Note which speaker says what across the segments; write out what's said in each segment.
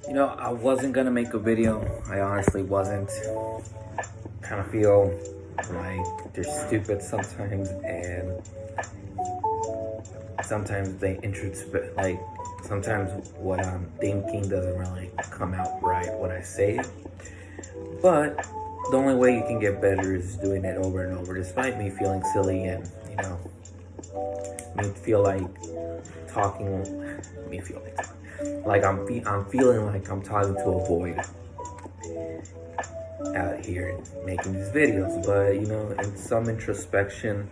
Speaker 1: You know, I wasn't gonna make a video. I honestly wasn't. Kind of feel like they're stupid sometimes, and sometimes they introspect. Like sometimes what I'm thinking doesn't really come out right when I say it. But the only way you can get better is doing it over and over, despite me feeling silly and me feel like talking. Me feel like I'm feeling like I'm talking to a void out here and making these videos. But in some introspection,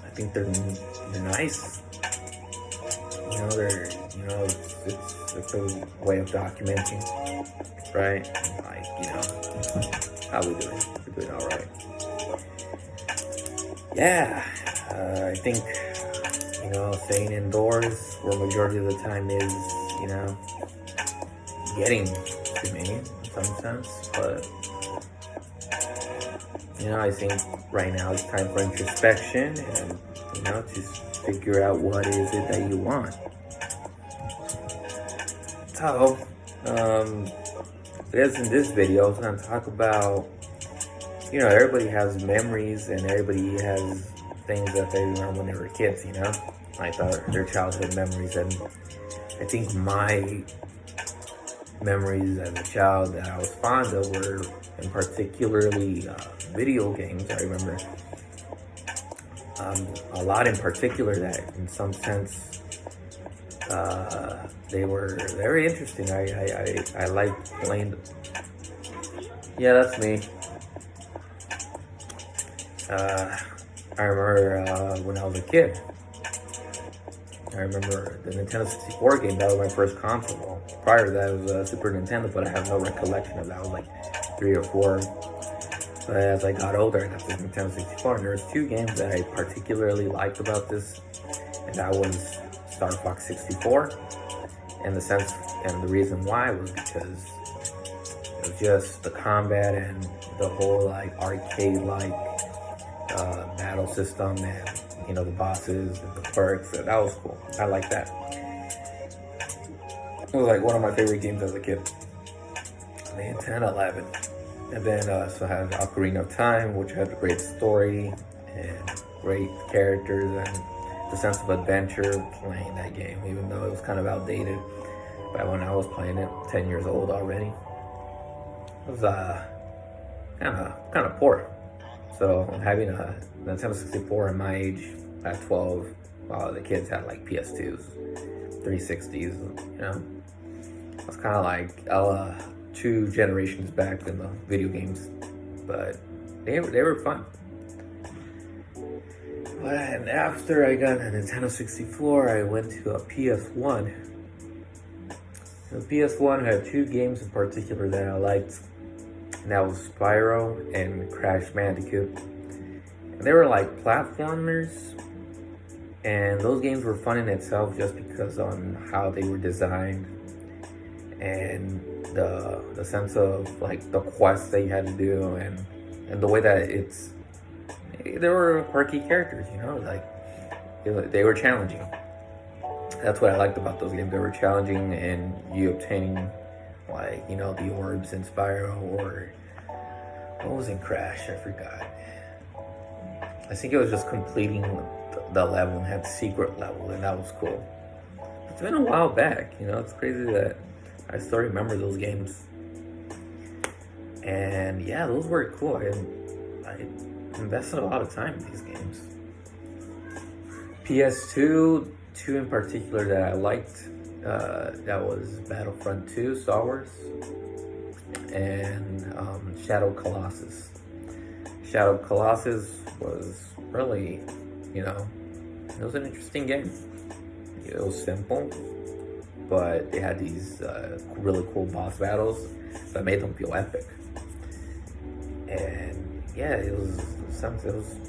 Speaker 1: I think they're nice. It's a way of documenting, right? Like how we doing? We're doing all right. Yeah, I think staying indoors for a majority of the time is getting to me in some sense, but I think right now it's time for introspection and just figure out what is it that you want. So, I guess in this video, I was going to talk about, everybody has memories and everybody has things that they remember when they were kids, like their childhood memories. And I think my memories as a child that I was fond of were in particularly video games. I remember a lot in particular that in some sense they were very interesting. I liked playing them. Yeah, that's me. I remember when I was a kid. I remember the Nintendo 64 game. That was my first console. Well, prior to that, it was Super Nintendo, but I have no recollection of that. I was like 3 or 4. But as I got older, I got the Nintendo 64, and there's 2 games that I particularly liked about this, and that was Star Fox 64. And the reason why was because it was just the combat and the whole like arcade-like battle system, and the bosses and the perks. That was cool. I like that. It was like one of my favorite games as a kid. Man, 10, 11. And then so I had Ocarina of Time, which had a great story and great characters and the sense of adventure playing that game, even though it was kind of outdated. But when I was playing it, 10 years old already, it was kind of poor. So having a Nintendo 64 at my age, at 12, while the kids had like PS2s, 360s, I was kind of like 2 generations back in the video games, but they were fun. But after I got a Nintendo 64, I went to a PS1. The PS1 had 2 games in particular that I liked, and that was Spyro and Crash Bandicoot. And they were like platformers, and those games were fun in itself just because on how they were designed and the sense of like the quests that you had to do and the way that there were quirky characters, like they were challenging. That's what I liked about those games. They were challenging, and you obtaining like the orbs in Spyro, or what was in Crash, I forgot. I think it was just completing the level and had secret level, and that was cool. It's been a while back, it's crazy that I still remember those games. And yeah, those were cool. I invested a lot of time in these games. PS2, 2 in particular that I liked, that was Battlefront 2, Star Wars, and Shadow Colossus. Shadow Colossus was really, it was an interesting game. It was simple, but they had these really cool boss battles that made them feel epic. And yeah, it was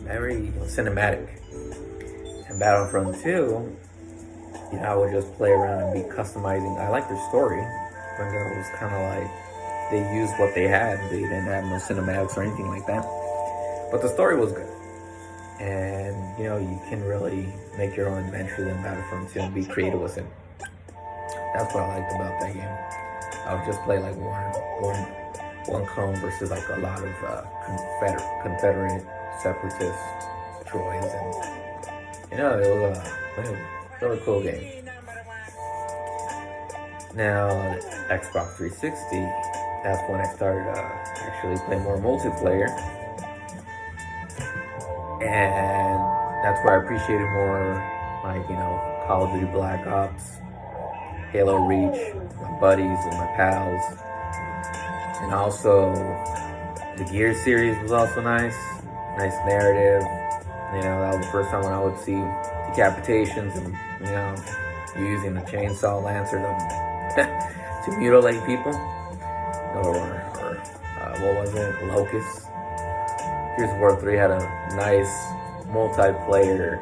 Speaker 1: very cinematic. And Battlefront 2, I would just play around and be customizing. I like their story, but it was kind of like they used what they had. They didn't have no cinematics or anything like that. But the story was good. And, you can really make your own adventures in Battlefront 2 and be creative with it. That's what I liked about that game. I would just play like one clone versus like a lot of Confederate separatist droids, and it was a really cool game. Now, Xbox 360, that's when I started actually playing more multiplayer, and that's where I appreciated more, like, Call of Duty Black Ops, Halo Reach, my buddies and my pals, and also the Gears series was also nice narrative. That was the first time when I would see decapitations and, using the chainsaw lancer to mutilate people, or what was it, Locust. Gears of War 3 had a nice multiplayer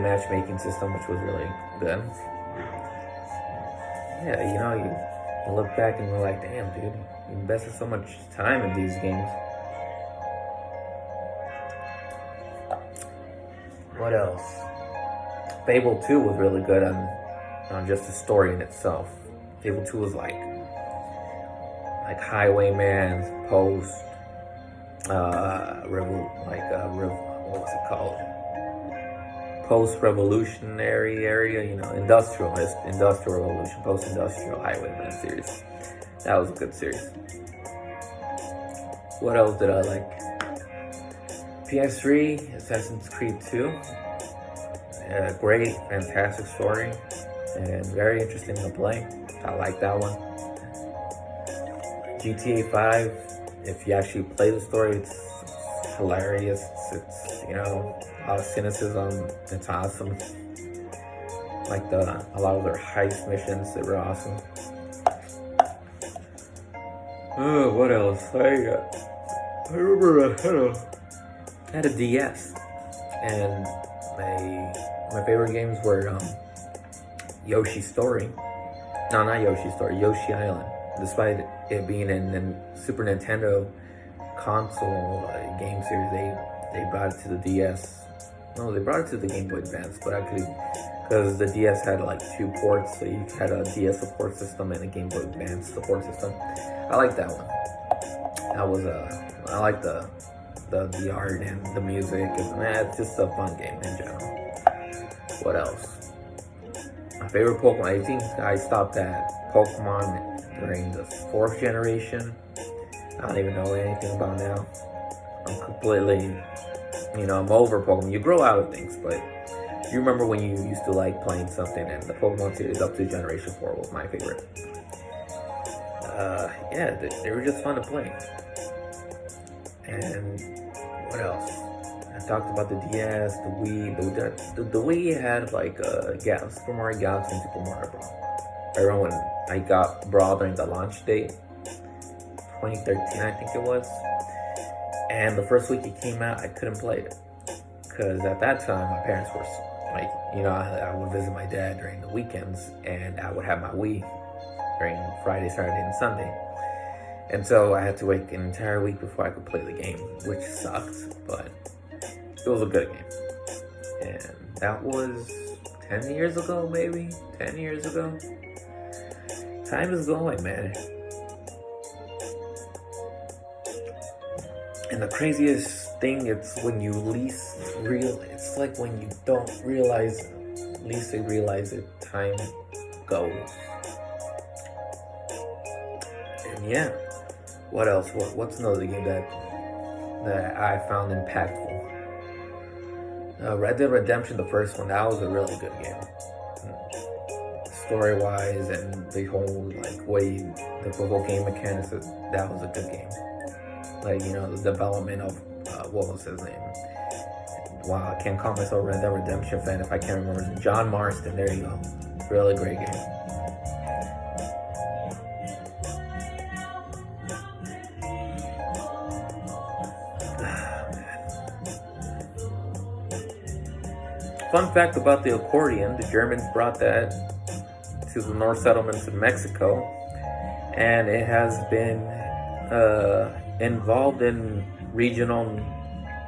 Speaker 1: matchmaking system, which was really good. Yeah, you look back and you're like, damn, dude, you invested so much time in these games. What else? Fable 2 was really good on just the story in itself. Fable 2 was like Highwayman, Post, what was it called? Post-revolutionary area, industrial revolution, post-industrial Highwayman series. That was a good series. What else did I like? PS3, Assassin's Creed 2. Great, fantastic story, and very interesting to play. I like that one. GTA 5, if you actually play the story, it's hilarious. It's a lot of cynicism. It's awesome. Like a lot of their heist missions, they were awesome. Oh, what else? I remember I had a DS, and my favorite games were Yoshi's Story. No, not Yoshi's Story, Yoshi Island. Despite it being in the Super Nintendo console game series, they brought it to the DS. No, they brought it to the Game Boy Advance, but actually, because the DS had like 2 ports, so you had a DS support system and a Game Boy Advance support system. I like that one. I like the art and the music, and it's just a fun game in general. What else? My favorite Pokemon, I think I stopped at Pokemon during the 4th generation. I don't even know anything about now. I'm completely, I'm over Pokemon. You grow out of things, but you remember when you used to like playing something, and the Pokemon series up to Generation 4 was my favorite. They were just fun to play. And what else? I talked about the DS, the Wii. The Wii had like Super Mario Galaxy and Super Mario Bros. I remember when I got Brawl during the launch date, 2013 I think it was. And the first week it came out, I couldn't play it. Because at that time, my parents were like, I would visit my dad during the weekends, and I would have my Wii during Friday, Saturday, and Sunday. And so I had to wait an entire week before I could play the game, which sucked, but it was a good game. And that was 10 years ago, maybe? 10 years ago? Time is going, man. And the craziest thing, it's when you it's like when you don't realize, least you realize it, time goes. And yeah, what else? What's another game that I found impactful? Red Dead Redemption, the first one, that was a really good game. Story-wise and the whole the whole game mechanics, that was a good game. The development of what was his name? Wow, I can't call myself a Red Dead Redemption fan if I can't remember. John Marston, there you go. Really great game. Fun fact about the accordion, the Germans brought that to the North settlements in Mexico, and it has been involved in regional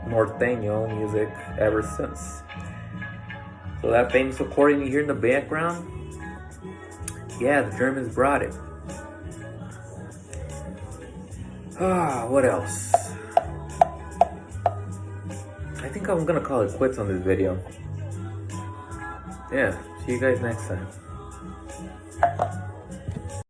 Speaker 1: norteño music ever since. So that famous accordion you hear in the background, Yeah, the Germans brought it. What else? I think I'm gonna call it quits on this video. Yeah, see you guys next time.